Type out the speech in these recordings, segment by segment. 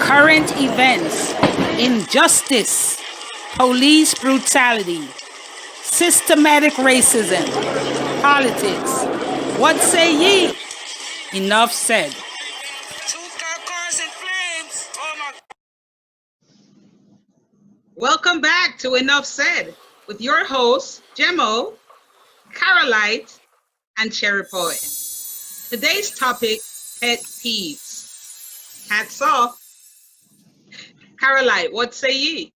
current events, injustice, police brutality, systematic racism, politics. What say ye? Enough said. Welcome back to Enough Said with your hosts, Jemo, Carolite, and Cherry Poet. Today's topic, pet peeves. Hats off. Carolite, what say ye?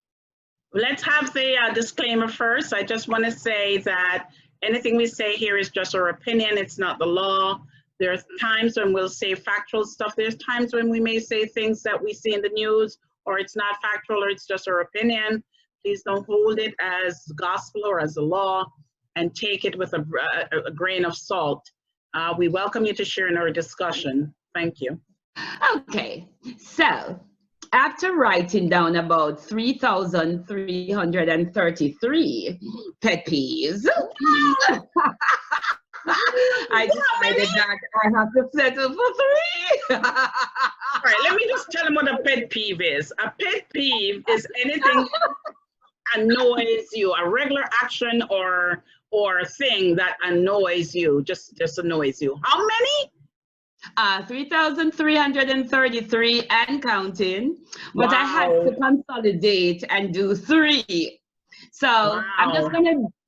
Let's have the disclaimer first. I just want to say that anything we say here is just our opinion. It's not the law. There's times when we'll say factual stuff. There's times when we may say things that we see in the news, or it's not factual, or it's just our opinion. Please don't hold it as gospel or as a law, and take it with a grain of salt. We welcome you to share in our discussion. Thank you. Okay, so after writing down about 3,333 pet peeves, I decided that I have to settle for 3. All right, let me just tell them what a pet peeve is. A pet peeve is anything that annoys you, a regular action or thing that annoys you, just annoys you. How many? 3,333 and counting, but Wow. I had to consolidate and do 3. So Wow.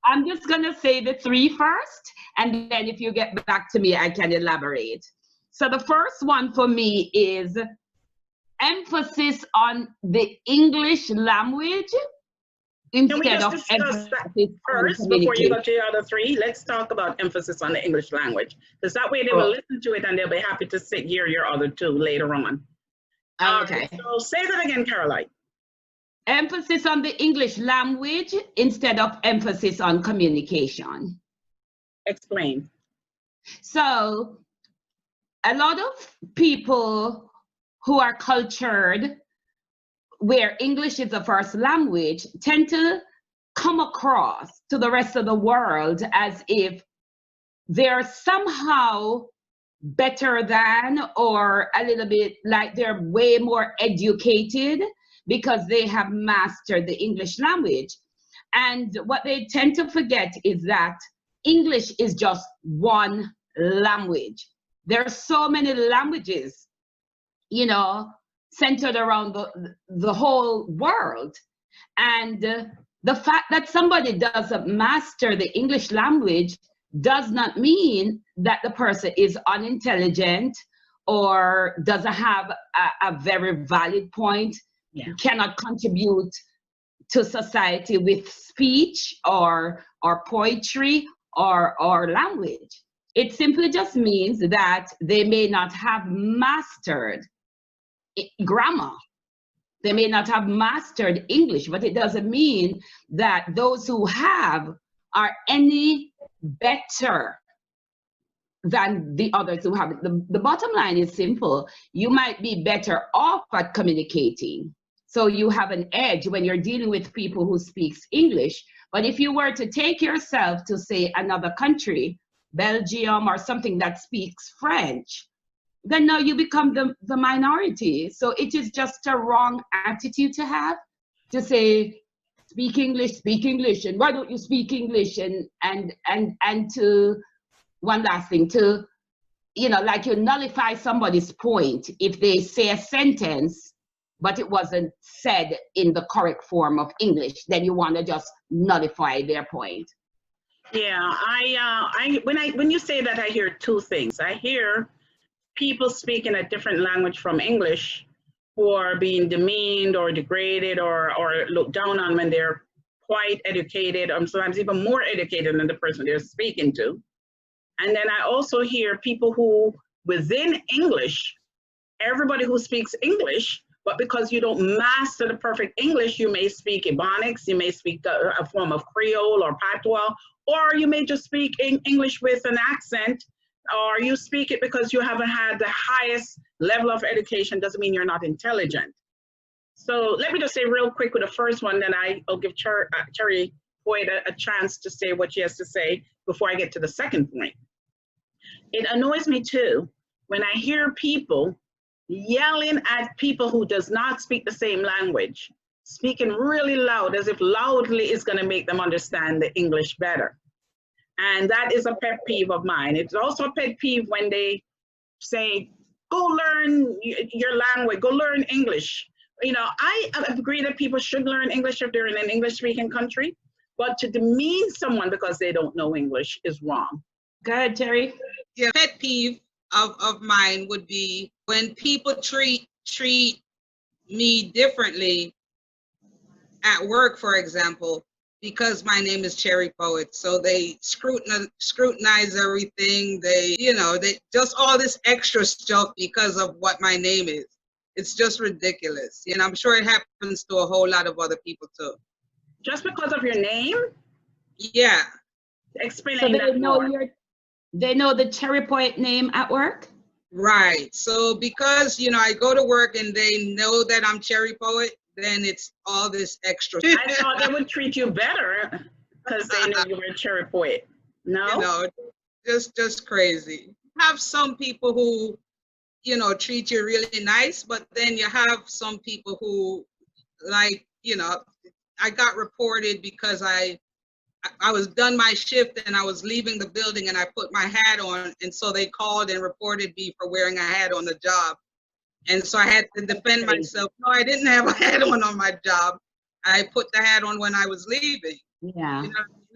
I'm just gonna say the 3 first, and then if you get back to me, I can elaborate. So the first one for me is emphasis on the English language instead of emphasis first before you go to the other 3? Let's talk about emphasis on the English language, because that way they will listen to it and they'll be happy to hear your other 2 later on. Okay. So say that again, Caroline. Emphasis on the English language instead of emphasis on communication. Explain. So a lot of people who are cultured where English is the first language tend to come across to the rest of the world as if they're somehow better than, or a little bit like they're way more educated because they have mastered the English language. And what they tend to forget is that English is just one language. There are so many languages, you know, centered around the whole world. And the fact that somebody doesn't master the English language does not mean that the person is unintelligent or doesn't have a very valid point, cannot contribute to society with speech or poetry or language. It simply just means that they may not have mastered grammar. They may not have mastered English, but it doesn't mean that those who have are any better than the others who haven't. The bottom line is simple. You might be better off at communicating. So you have an edge when you're dealing with people who speak English. But if you were to take yourself to, say, another country, Belgium or something that speaks French, then now you become the minority. So it is just a wrong attitude to have, to say, speak English, and why don't you speak English? And to, one last thing, to, you know, like you nullify somebody's point if they say a sentence, but it wasn't said in the correct form of English, then you want to just nullify their point. Yeah, when you say that, I hear 2 things. I hear people speaking a different language from English who are being demeaned or degraded or looked down on when they're quite educated, or sometimes even more educated than the person they're speaking to. And then I also hear people who, within English, everybody who speaks English, but because you don't master the perfect English, you may speak Ebonics, you may speak a form of Creole or Patois, or you may just speak English with an accent, or you speak it because you haven't had the highest level of education. Doesn't mean you're not intelligent. So let me just say real quick with the first one, then I'll give Cherry Poet a chance to say what she has to say before I get to the second point. It annoys me too when I hear people yelling at people who does not speak the same language, speaking really loud as if loudly is going to make them understand the English better. And that is a pet peeve of mine. It's also a pet peeve when they say, go learn your language, go learn English. You know, I agree that people should learn English if they're in an English-speaking country, but to demean someone because they don't know English is wrong. Go ahead, Terry. Yeah, pet peeve of mine would be when people treat me differently at work, for example, because my name is Cherry Poet. So they scrutinize everything. They just all this extra stuff because of what my name is. It's just ridiculous. And I'm sure it happens to a whole lot of other people too. Just because of your name? Yeah. Explain So that more. They know the Cherry Poet name at work? Right. So because, I go to work and they know that I'm Cherry Poet, then it's all this extra. I thought they would treat you better because they knew you were a Cherry Poet. No? Just crazy. Have some people who, treat you really nice, but then you have some people who, like, I got reported because I was done my shift and I was leaving the building and I put my hat on, and so they called and reported me for wearing a hat on the job. And so I had to defend myself. No, I didn't have a hat on my job. I put the hat on when I was leaving. Yeah.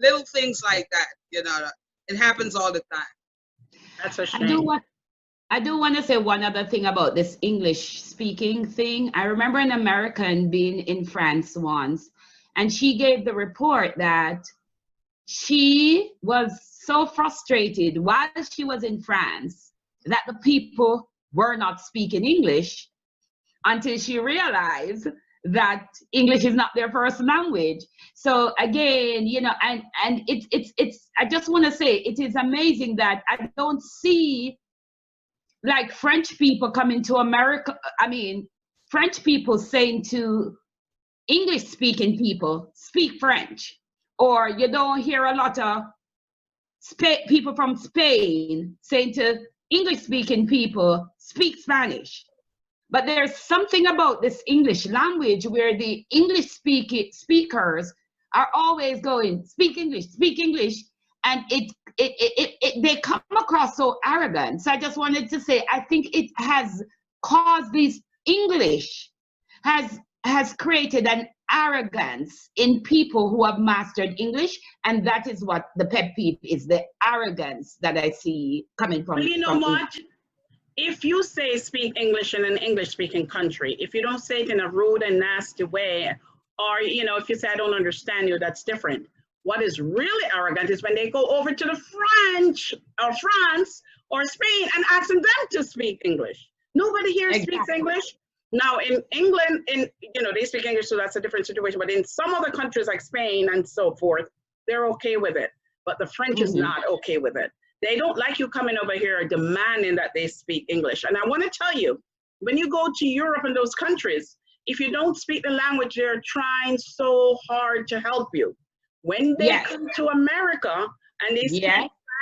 Little things like that, it happens all the time. That's a shame. I do want to say one other thing about this English speaking thing. I remember an American being in France once, and she gave the report that she was so frustrated while she was in France that the people were not speaking English until she realized that English is not their first language. So again, and it's I just want to say it is amazing that I don't see like French people coming to America. I mean, French people saying to English speaking people, speak French. Or you don't hear a lot of people from Spain saying to English-speaking people, speak Spanish. But there's something about this English language where the English speakers are always going, speak English, and they come across so arrogant. So I just wanted to say, I think it has caused these English, has created an arrogance in people who have mastered English, and that is what the pet peeve is, the arrogance that I see coming from. Well, you know what? If you say speak English in an English-speaking country, if you don't say it in a rude and nasty way, or if you say I don't understand you, that's different. What is really arrogant is when they go over to the French or France or Spain and ask them to speak English. Nobody here speaks English. Now in England, they speak English, so that's a different situation. But in some other countries like Spain and so forth, they're okay with it. But the French is not okay with it. They don't like you coming over here demanding that they speak English. And I want to tell you, when you go to Europe and those countries, if you don't speak the language, they're trying so hard to help you. When they come to America and they speak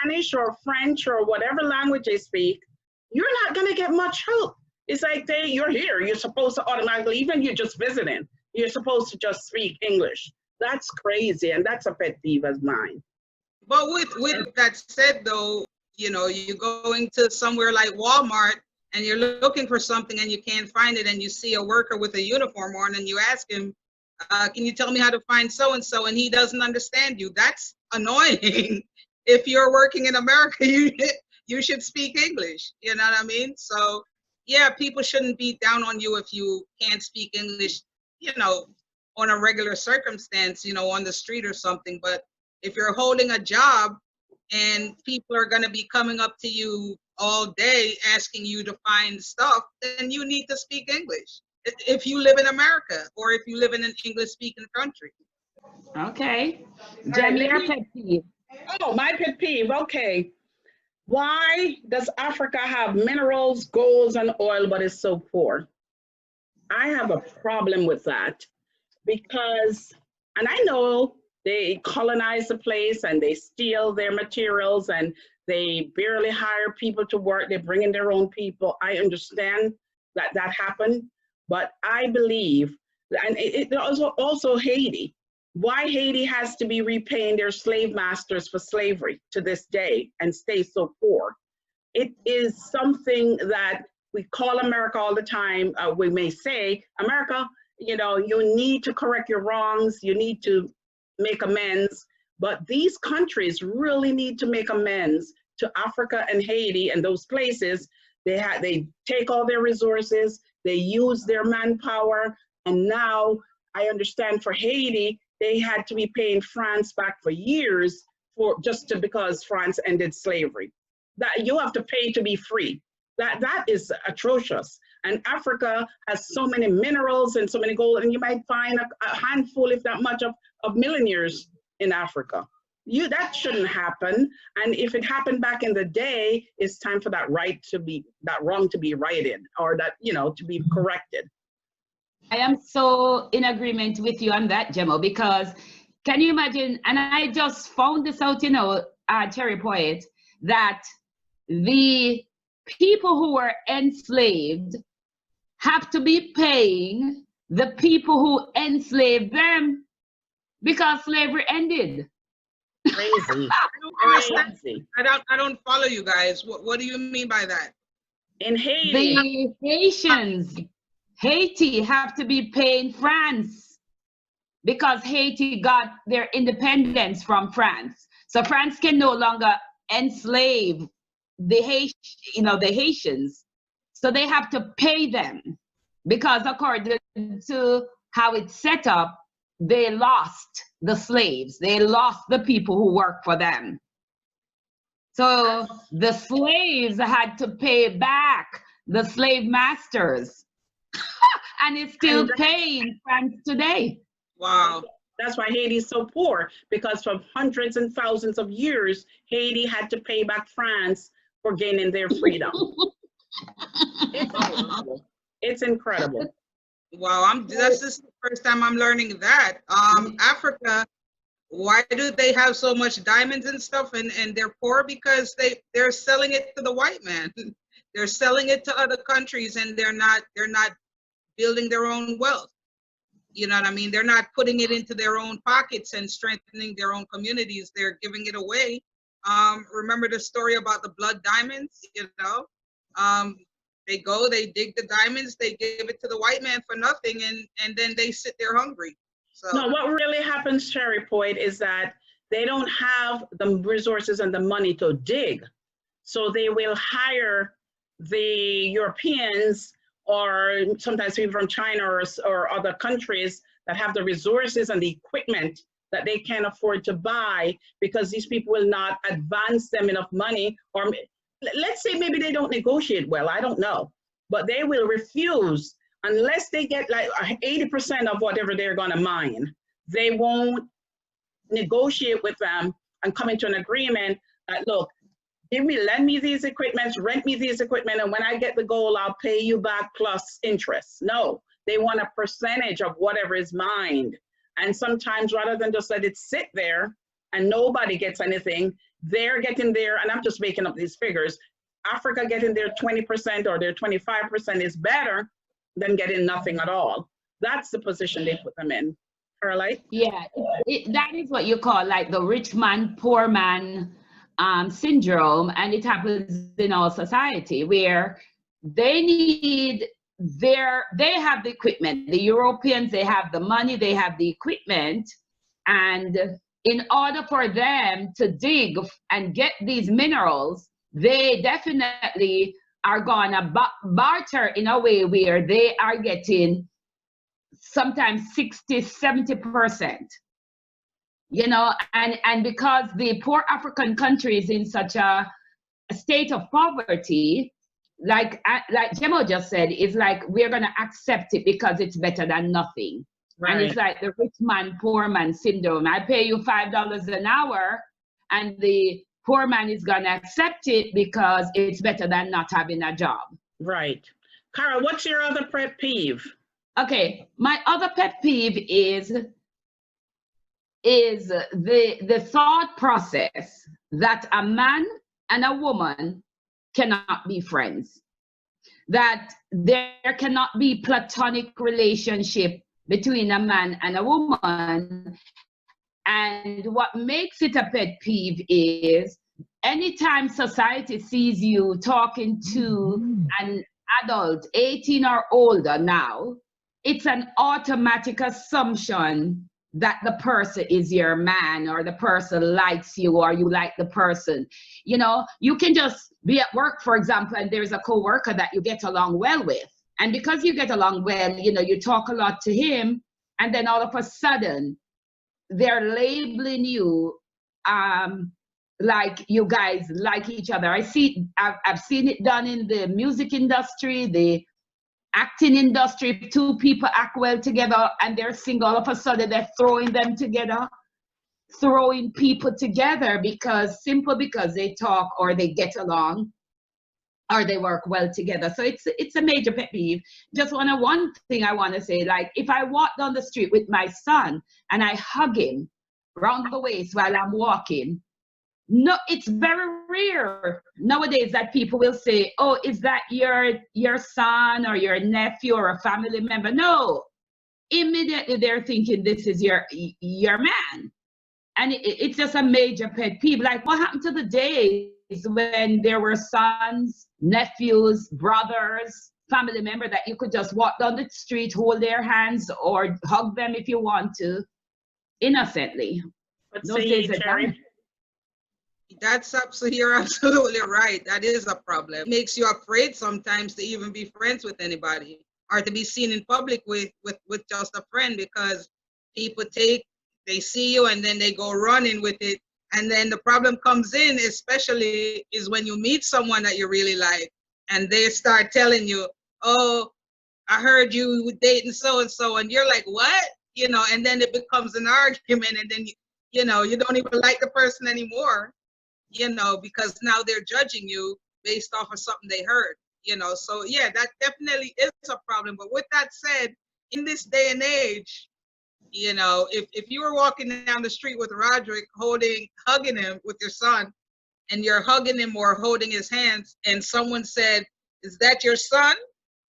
Spanish or French or whatever language they speak, you're not going to get much help. It's like you're here, you're supposed to automatically, even you're just visiting, you're supposed to just speak English. That's crazy, and that's a pet peeve of mine. But with that said, though, you're going to somewhere like Walmart and you're looking for something and you can't find it, and you see a worker with a uniform on and you ask him, can you tell me how to find so-and-so, and he doesn't understand you. That's annoying. If you're working in America, you should speak English, you know what I mean? So yeah, people shouldn't be down on you if you can't speak English, on a regular circumstance, on the street or something. But if you're holding a job and people are going to be coming up to you all day asking you to find stuff, then you need to speak English. If you live in America or if you live in an English-speaking country. Okay. Jamie, your pet peeve. Oh, my pet peeve. Okay. Why does Africa have minerals, gold, and oil, but is so poor? I have a problem with that because, and I know they colonize the place and they steal their materials and they barely hire people to work. They bring in their own people. I understand that that happened. But I believe, and it also Haiti. Why Haiti has to be repaying their slave masters for slavery to this day and stay so poor. It is something that we call America all the time. We may say, America, you know, you need to correct your wrongs, you need to make amends, but these countries really need to make amends to Africa and Haiti and those places. They take all their resources, they use their manpower, and now I understand for Haiti, they had to be paying France back for years because France ended slavery. That you have to pay to be free. That is atrocious. And Africa has so many minerals and so many gold, and you might find a handful, if not much, of millionaires in Africa. That shouldn't happen. And if it happened back in the day, it's time for that wrong to be righted, or that, you know, to be corrected. I am so in agreement with you on that, Gemma, because can you imagine, and I just found this out, you know, Cherry Poet, that the people who were enslaved have to be paying the people who enslaved them because slavery ended. Crazy. I don't follow you guys. What do you mean by that? In Haiti, The Haitians, Haiti have to be paying France because Haiti got their independence from France. So France can no longer enslave the Haitians. So they have to pay them because according to how it's set up, they lost the slaves. They lost the people who work for them. So the slaves had to pay back the slave masters. And it's still paying France today. Wow. That's why Haiti is so poor, because for hundreds and thousands of years, Haiti had to pay back France for gaining their freedom. It's incredible. Wow, that's just the first time I'm learning that. Africa, why do they have so much diamonds and stuff, and they're poor? Because they're selling it to the white man. They're selling it to other countries, and they're not building their own wealth. You know what I mean? They're not putting it into their own pockets and strengthening their own communities. They're giving it away. Remember the story about the blood diamonds, you know? They go, they dig the diamonds, they give it to the white man for nothing, and then they sit there hungry. So no, what really happens, Cherry Poet, is that they don't have the resources and the money to dig. So they will hire the Europeans, or sometimes people from China or other countries that have the resources and the equipment that they can't afford to buy, because these people will not advance them enough money, or let's say maybe they don't negotiate well, I don't know, but they will refuse unless they get like 80% of whatever they're gonna mine. They won't negotiate with them and come into an agreement that, look, lend me these equipments, rent me these equipment, and when I get the gold, I'll pay you back plus interest. No, they want a percentage of whatever is mined. And sometimes rather than just let it sit there and nobody gets anything, they're getting there, and I'm just making up these figures, Africa getting their 20% or their 25% is better than getting nothing at all. That's the position they put them in. Caroline? Yeah, that is what you call like the rich man, poor man syndrome, and it happens in our society where they have the equipment. The Europeans, they have the money, they have the equipment, and in order for them to dig and get these minerals, they definitely are gonna barter in a way where they are getting sometimes 60-70%. You know, and because the poor African countries in such a state of poverty, like Jemo just said, it's like we're gonna accept it because it's better than nothing. Right. And it's like the rich man, poor man syndrome. I pay you $5 an hour, and the poor man is gonna accept it because it's better than not having a job. Right. Carol, what's your other pet peeve? Okay, my other pet peeve is the thought process that a man and a woman cannot be friends. that there cannot be platonic relationship between a man and a woman. And what makes it a pet peeve is anytime society sees you talking to an adult 18 or older now, it's an automatic assumption that the person is your man, or the person likes you, or you like the person. You know, you can just be at work, for example, and there's a coworker that you get along well with. And because you get along well, you know, you talk a lot to him, and then all of a sudden they're labeling you like you guys like each other. I've seen it done in the music industry, the acting industry. Two people act well together and they're single, all of a sudden they're throwing them together, throwing people together because they talk or they get along or they work well together. So it's a major pet peeve. Just one thing I want to say, like if I walk down the street with my son and I hug him round the waist while I'm walking, no, it's very rare nowadays that people will say, oh, is that your son or your nephew or a family member? No, immediately they're thinking this is your man. And it's just a major pet peeve. Like what happened to the days when there were sons, nephews, brothers, family member that you could just walk down the street, hold their hands or hug them if you want to, innocently. Those days are gone. You're absolutely right. That is a problem. It makes you afraid sometimes to even be friends with anybody or to be seen in public with just a friend, because people they see you and then they go running with it. And then the problem comes in, especially is when you meet someone that you really like and they start telling you, oh, I heard you were dating so-and-so, and you're like, what? You know, and then it becomes an argument, and then you know, you don't even like the person anymore, you know, because now they're judging you based off of something they heard, you know. So yeah, that definitely is a problem. But with that said, in this day and age, you know, if you were walking down the street with Roderick hugging him with your son, and you're hugging him or holding his hands, and someone said, is that your son?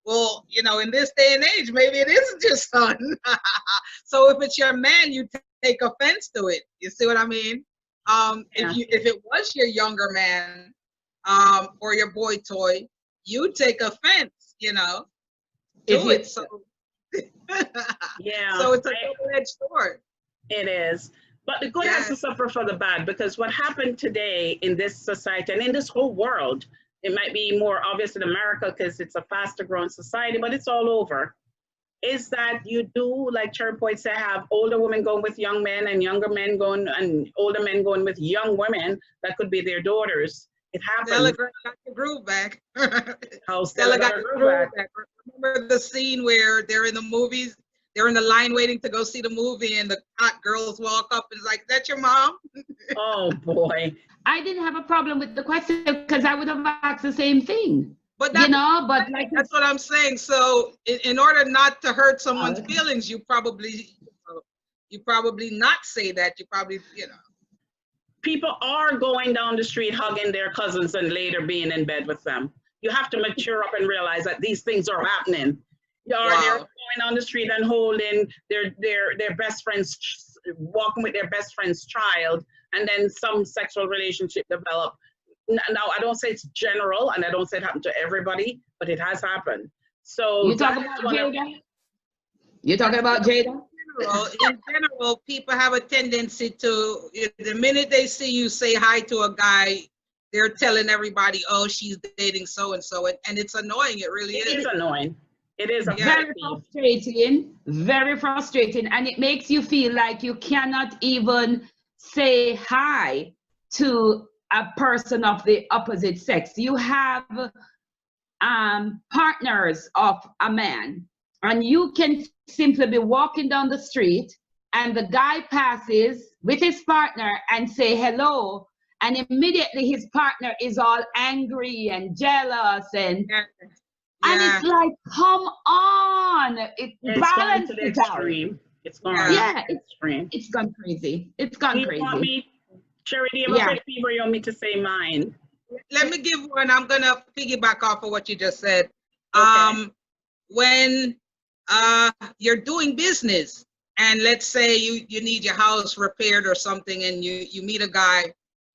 Well, you know, in this day and age, maybe it isn't your son. So if it's your man, you take offense to it. You see what I mean? Yeah. If it was your younger man or your boy toy, you take offense, you know, to it. So yeah. So it's a double-edged sword. It is. But the good has to suffer for the bad, because what happened today in this society and in this whole world, it might be more obvious in America because it's a faster growing society, but it's all over, is that you do, like Cherry Point said, have older women going with young men and younger men going and older men going with young women that could be their daughters. It happens. Stella got the groove back. How Stella got the groove back. Remember the scene where they're in the movies, they're in the line waiting to go see the movie, and the hot girls walk up and is like, "That's your mom?" Oh boy. I didn't have a problem with the question because I would have asked the same thing. But you know, but like that's what I'm saying. So in order not to hurt someone's feelings, you probably not say that. You probably, you know. People are going down the street hugging their cousins and later being in bed with them. You have to mature up and realize that these things are happening. Or they're going down the street and holding their best friend's, walking with their best friend's child, and then some sexual relationship develop. Now, I don't say it's general, and I don't say it happened to everybody, but it has happened. So you talking about Jada? You're talking about Jada? In general, people have a tendency to, the minute they see you say hi to a guy, they're telling everybody, oh, she's dating so-and-so, and it's annoying. It really is. It's annoying. It is very frustrating, and it makes you feel like you cannot even say hi to a person of the opposite sex. You have partners of a man, and you can simply be walking down the street and the guy passes with his partner and say hello, and immediately his partner is all angry and jealous and it's like, come on, it's balance it out. It's gone. Yeah, it's gone crazy. It's gone crazy. You want me, Cherry, do you have a pet peeve, or you want me to say mine? Let me give one. I'm gonna piggyback off of what you just said. Okay. When you're doing business, and let's say you need your house repaired or something, and you meet a guy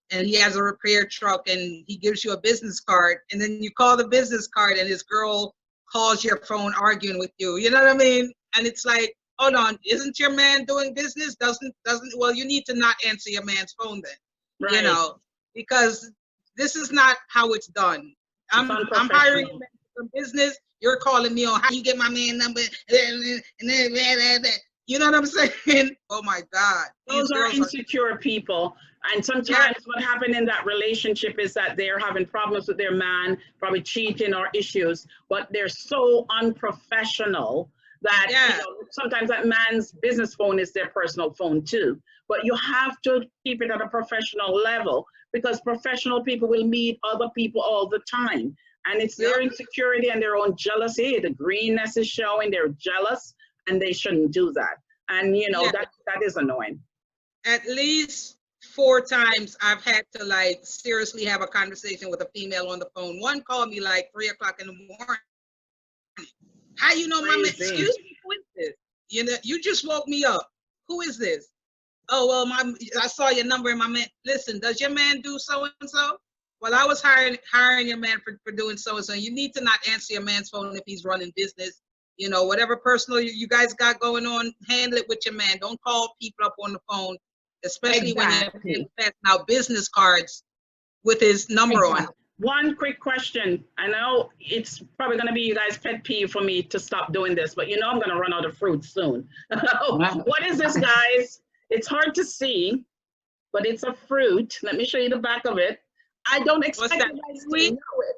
and he has a repair truck and he gives you a business card, and then you call the business card and his girl calls your phone arguing with you. You know what I mean? And it's like, hold on, isn't your man doing business? Doesn't well, you need to not answer your man's phone then. Right. You know, because this is not how it's done. I'm hiring you for business. You're calling me on how you get my man number, you know what I'm saying? Oh my God. Those are insecure people. And sometimes what happened in that relationship is that they're having problems with their man, probably cheating or issues, but they're so unprofessional that you know, sometimes that man's business phone is their personal phone too. But you have to keep it at a professional level, because professional people will meet other people all the time. And it's their insecurity and their own jealousy. The greenness is showing, they're jealous, and they shouldn't do that. And you know, that is annoying. At least 4 times I've had to like seriously have a conversation with a female on the phone. One called me like 3 o'clock in the morning. How you know my man? Excuse me, who is this? You know, you just woke me up. Who is this? Oh, well, I saw your number and my man. Listen, does your man do so and so? Well, I was hiring your man for doing so and so. You need to not answer your man's phone if he's running business. You know, whatever personal you guys got going on, handle it with your man. Don't call people up on the phone, especially when you're passing out business cards with his number on. One quick question. I know it's probably going to be you guys' pet peeve for me to stop doing this, but you know I'm going to run out of fruit soon. What is this, guys? It's hard to see, but it's a fruit. Let me show you the back of it. I don't expect you guys to know it.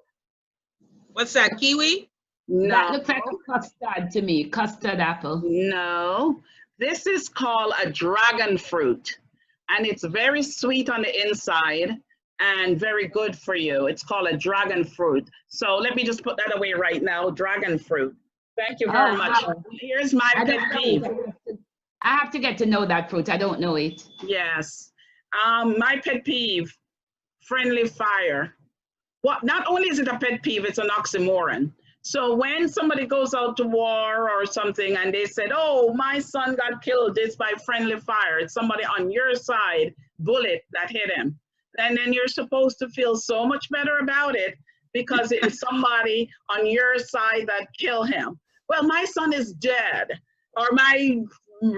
What's that, kiwi? No. That looks like a custard to me, custard apple. No, this is called a dragon fruit, and it's very sweet on the inside and very good for you. It's called a dragon fruit. So let me just put that away right now, dragon fruit. Thank you very much. Here's my pet peeve. I have to get to know that fruit. I don't know it. Yes. My pet peeve, friendly fire. Well, not only is it a pet peeve, it's an oxymoron. So when somebody goes out to war or something and they said, oh, my son got killed, it's by friendly fire. It's somebody on your side, bullet that hit him. And then you're supposed to feel so much better about it because it is somebody on your side that killed him. Well, my son is dead, or my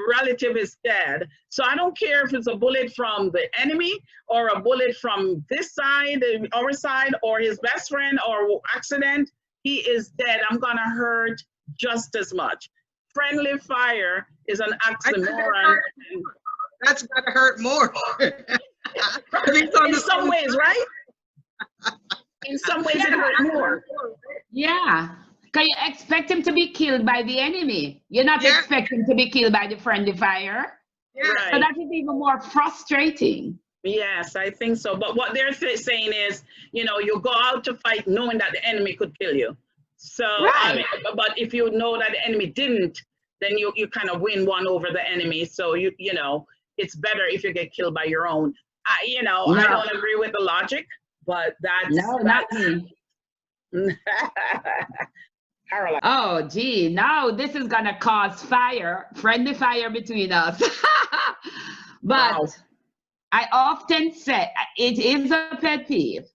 relative is dead. So I don't care if it's a bullet from the enemy or a bullet from this side, our side, or his best friend or accident. He is dead. I'm going to hurt just as much. Friendly fire is an oxymoron. That's going to hurt more. In some ways, right? In some ways, it hurt more. Yeah. Because you expect him to be killed by the enemy. You're not expecting to be killed by the friendly fire. Yeah. Right. So that is even more frustrating. Yes, I think so. But what they're saying is, you know, you go out to fight knowing that the enemy could kill you. So, I mean, but if you know that the enemy didn't, then you kind of win one over the enemy. So, you know, it's better if you get killed by your own. You know, I don't agree with the logic, but that's... No, not me. Caroline. Oh, gee, now this is going to cause fire, friendly fire between us. But I often say, it is a pet peeve.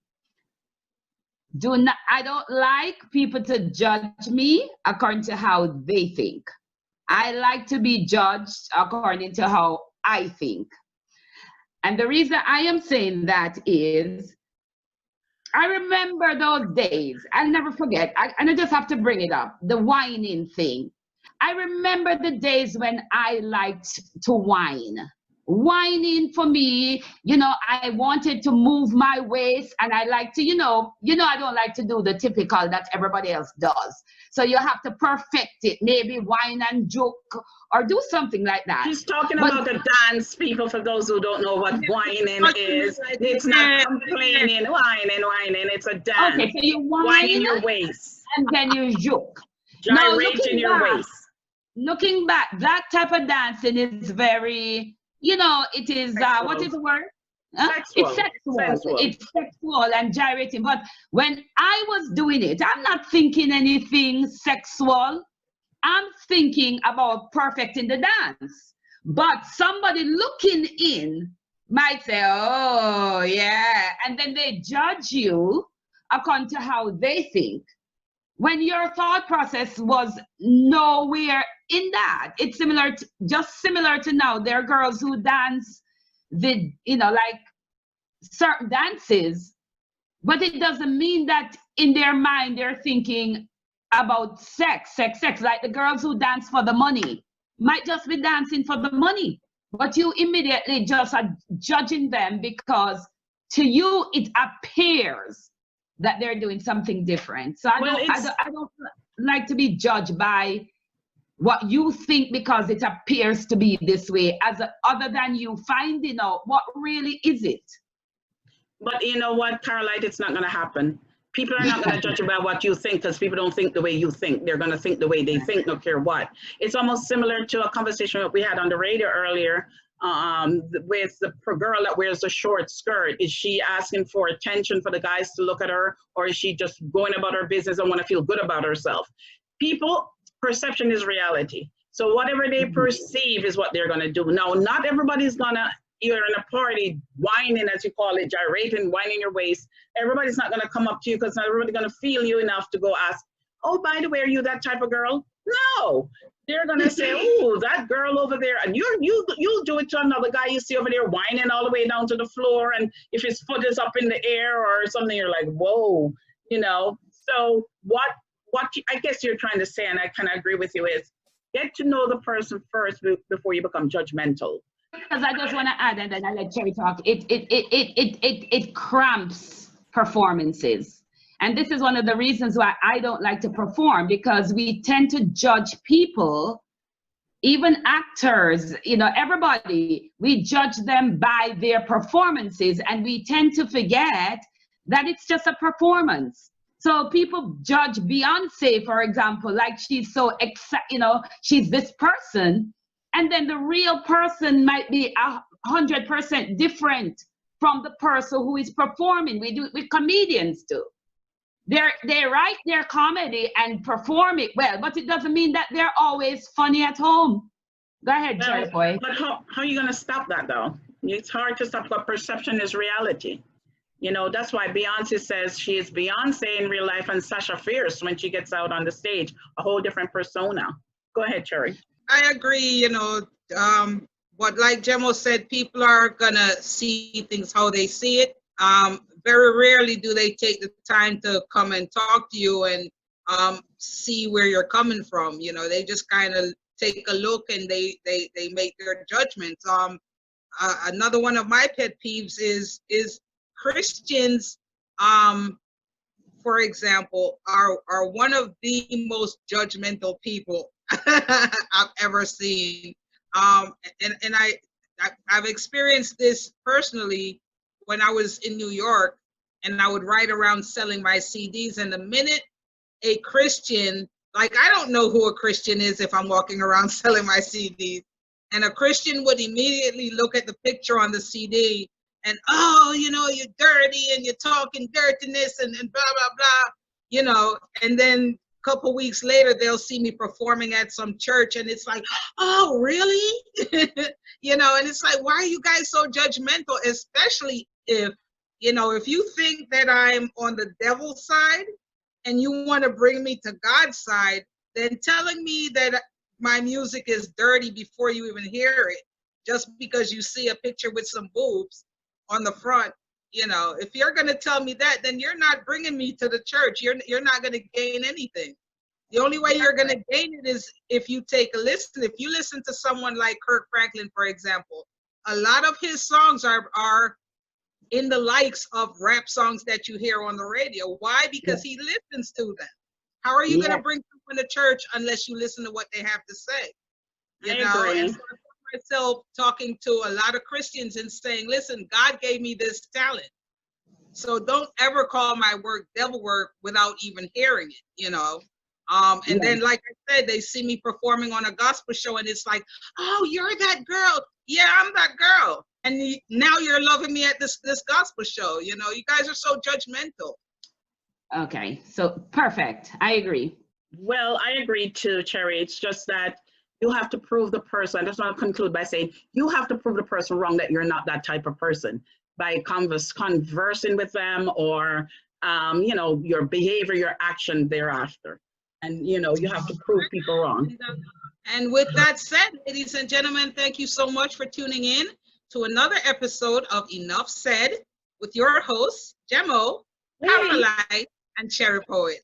I don't like people to judge me according to how they think. I like to be judged according to how I think. And the reason I am saying that is, I remember those days. I'll never forget. And I just have to bring it up. The whining thing. I remember the days when I liked to whine. Whining for me, you know, I wanted to move my waist, and I like to, you know, I don't like to do the typical that everybody else does. So you have to perfect it, maybe whine and joke or do something like that. She's talking about the dance, people, for those who don't know what whining is. It's not complaining, whining. It's a dance. Okay, so you whine your waist. and then you joke. Gyrate in your waist. Looking back, that type of dancing is very, you know, it is, what is the word? Sexual. It's sexual and gyrating. But when I was doing it, I'm not thinking anything sexual. I'm thinking about perfecting the dance. But somebody looking in might say, oh, yeah. And then they judge you according to how they think. When your thought process was nowhere in that. It's just similar to now. There are girls who dance like certain dances, but it doesn't mean that in their mind they're thinking about sex. Like the girls who dance for the money might just be dancing for the money, but you immediately just are judging them because to you it appears that they're doing something different. So I don't like to be judged by what you think because it appears to be this way, other than you finding out what really is it. But you know what, Caroline, it's not going to happen. People are not going to judge you by what you think because people don't think the way you think. They're going to think the way they think, no care what. It's almost similar to a conversation that we had on the radio earlier with the girl that wears a short skirt. Is she asking for attention for the guys to look at her, or is she just going about her business and want to feel good about herself? People, perception is reality. So whatever they perceive is what they're going to do. Now, not everybody's going to, you're in a party whining, as you call it, gyrating, whining your waist. Everybody's not going to come up to you because not everybody's going to feel you enough to go ask, oh, by the way, are you that type of girl? No, they're going to say, oh, that girl over there. And you'll do it to another guy you see over there whining all the way down to the floor. And if his foot is up in the air or something, you're like, whoa, So what I guess you're trying to say, and I kind of agree with you, is get to know the person first before you become judgmental. Because I just want to add, and then I let Cherry talk. It cramps performances, and this is one of the reasons why I don't like to perform, because we tend to judge people, even actors. Everybody. We judge them by their performances, and we tend to forget that it's just a performance. So people judge Beyonce, for example, like she's so she's this person. And then the real person might be 100% different from the person who is performing. We do it with comedians too. They write their comedy and perform it well, but it doesn't mean that they're always funny at home. Go ahead, Cherry Boy. But how are you going to stop that though? It's hard to stop, but perception is reality. That's why Beyonce says she is Beyonce in real life and Sasha Fierce when she gets out on the stage, a whole different persona. Go ahead, Cherry. I agree, what like Jemo said, people are gonna see things how they see it. Very rarely do they take the time to come and talk to you and see where you're coming from. They just kind of take a look and they make their judgments. Another one of my pet peeves is Christians, for example, are one of the most judgmental people I've ever seen. And I've experienced this personally when I was in New York, and I would ride around selling my CDs. And the minute a Christian, like I don't know who a Christian is if I'm walking around selling my CDs, and a Christian would immediately look at the picture on the CD and, oh, you're dirty and you're talking dirtiness and blah, blah, blah, and then couple weeks later, they'll see me performing at some church, and it's like, oh, really? And it's like, why are you guys so judgmental? Especially if you think that I'm on the devil's side and you want to bring me to God's side, then telling me that my music is dirty before you even hear it, just because you see a picture with some boobs on the front. If you're going to tell me that, then you're not bringing me to the church. You're not going to gain anything. The only way you're going to gain it is if you take a listen. If you listen to someone like Kirk Franklin, for example, a lot of his songs are in the likes of rap songs that you hear on the radio. Why? Because he listens to them. How are you going to bring people to church unless you listen to what they have to say? And so I find myself talking to a lot of Christians and saying, listen, God gave me this talent. So don't ever call my work devil work without even hearing it, And then, like I said, they see me performing on a gospel show and it's like, oh, you're that girl. Yeah, I'm that girl. And now you're loving me at this gospel show. You know, you guys are so judgmental. Okay, so perfect. I agree. Well, I agree too, Cherry. It's just that you have to prove the person. I just want to conclude by saying you have to prove the person wrong that you're not that type of person by conversing with them or, you know, your behavior, your action thereafter. And, you know, you have to prove people wrong. And with that said, ladies and gentlemen, thank you so much for tuning in to another episode of Enough Said with your hosts, Jemo, Caroline, and Cherry Poet.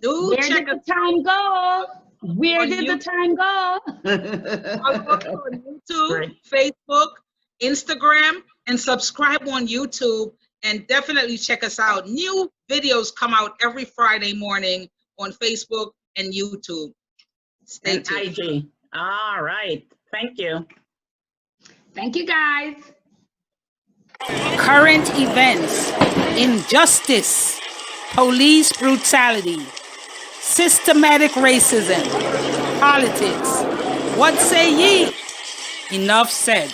Do Where check did us the time go? Where on did the YouTube. time go? Follow us on YouTube, Facebook, Instagram, and subscribe on YouTube. And definitely check us out. New videos come out every Friday morning on Facebook and YouTube. Stay tuned. IG. All right. Thank you. Thank you, guys. Current events, injustice, police brutality, systematic racism, politics. What say ye? Enough said.